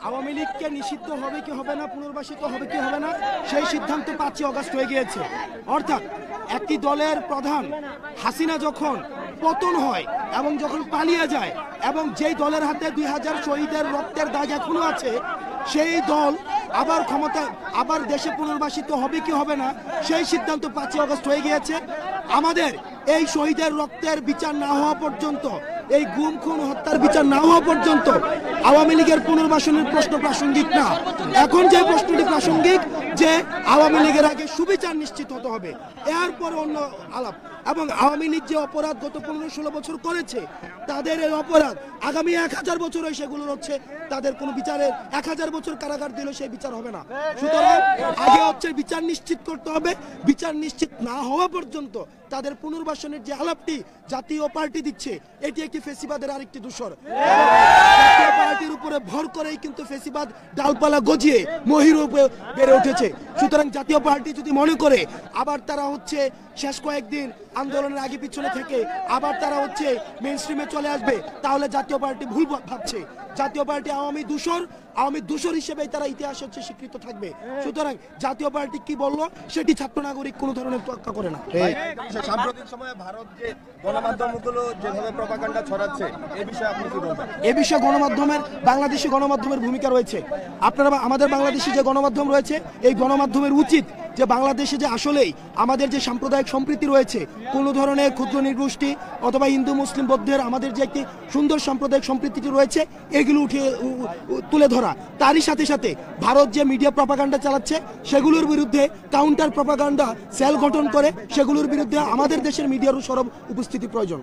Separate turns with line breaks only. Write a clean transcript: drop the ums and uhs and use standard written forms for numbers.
আওয়ামী লীগকে নিষিদ্ধ হবে কি হবে না, পুনর্বাসিত হবে কি হবে না, সেই সিদ্ধান্ত 5 আগস্ট হয়ে গিয়েছে। অর্থাৎ একটি দলের প্রধান হাসিনা যখন পতন হয় এবং যখন পালিয়ে যায় এবং যেই দলের হাতে 2000 শহীদের রক্তের দাগ এখনো আছে, সেই দল আবার ক্ষমতা আবার দেশে পুনর্বাসিত হবে কি হবে না, সেই সিদ্ধান্ত 5 আগস্ট হয়ে গিয়েছে। আমাদের এই শহীদের রক্তের বিচার না হওয়া পর্যন্ত, এই গুম খুন হত্যার বিচার না হওয়া পর্যন্ত আওয়ামী লীগের পুনর্বাসনের প্রশ্ন প্রাসঙ্গিক না। এখন যে প্রশ্নটি প্রাসঙ্গিক যে আওয়ামী লীগের আগে সুবিচার নিশ্চিত হতে হবে, এরপর অন্য আলাপ। এবং আওয়ামী লীগ যে অপরাধ গত 15-16 বছর করেছে, তাদের এই অপরাধ আগামী 1000 বছর সেগুলো হচ্ছে তাদের কোনো বিচারের 1000 বছর কারাগার দিলে সেই বিচার হবে না। সুতরাং আগে হচ্ছে বিচার নিশ্চিত করতে হবে। বিচার নিশ্চিত না হওয়া পর্যন্ত তাদের পুনর্বাসনের যে আলাপটি জাতীয় পার্টি দিচ্ছে, এটি একটি ফেসিবাদের আরেকটি দূষর। জাতীয় পার্টির উপরে ভর করেই কিন্তু ফেসিবাদ ডালপালা গজিয়ে মহিরূপে বেড়ে উঠেছে। সুতরাং জাতীয় পার্টি যদি মনে করে আবার তারা হচ্ছে শেষ কয়েকদিন আন্দোলনের আগে পিছনে থেকে আবার তারা হচ্ছে মেইন স্ট্রিমে চলে আসবে, তাহলে জাতীয় পার্টি ভুল ভাবছে। জাতীয় পার্টি আওয়ামী দূষর হিসেবে তারা ইতিহাসে হচ্ছে স্বীকৃত থাকবে। সুতরাং জাতীয় পার্টি কি বললো সেটি ছাত্র নাগরিক কোনো ধরনের তোয়াক্কা করে না।
সাম্প্রতিক সময়ে ভারত যে গণমাধ্যমগুলো যেভাবে প্রপাগান্ডা ছড়াচ্ছে, এই বিষয়ে আপনি কি বলবেন?
এই বিষয়ে বাংলাদেশি গণমাধ্যমের ভূমিকা রয়েছে। আপনারা আমাদের বাংলাদেশি যে গণমাধ্যম রয়েছে, এই গণমাধ্যমের উচিত যে বাংলাদেশে যে আসলেই আমাদের যে সাম্প্রদায়িক সম্প্রীতি রয়েছে, কোনো ধরনের ক্ষুদ্র নির্গোষ্ঠী অথবা হিন্দু মুসলিম বৌদ্ধের আমাদের যে একটি সুন্দর সাম্প্রদায়িক সম্প্রীতি রয়েছে, এগুলো তুলে ধরা। তারই সাথে সাথে ভারত যে মিডিয়া প্রপাগান্ডা চালাচ্ছে, সেগুলোর বিরুদ্ধে কাউন্টার প্রপাগান্ডা সেল গঠন করে সেগুলোর বিরুদ্ধে আমাদের দেশের মিডিয়ারও সরব উপস্থিতি প্রয়োজন।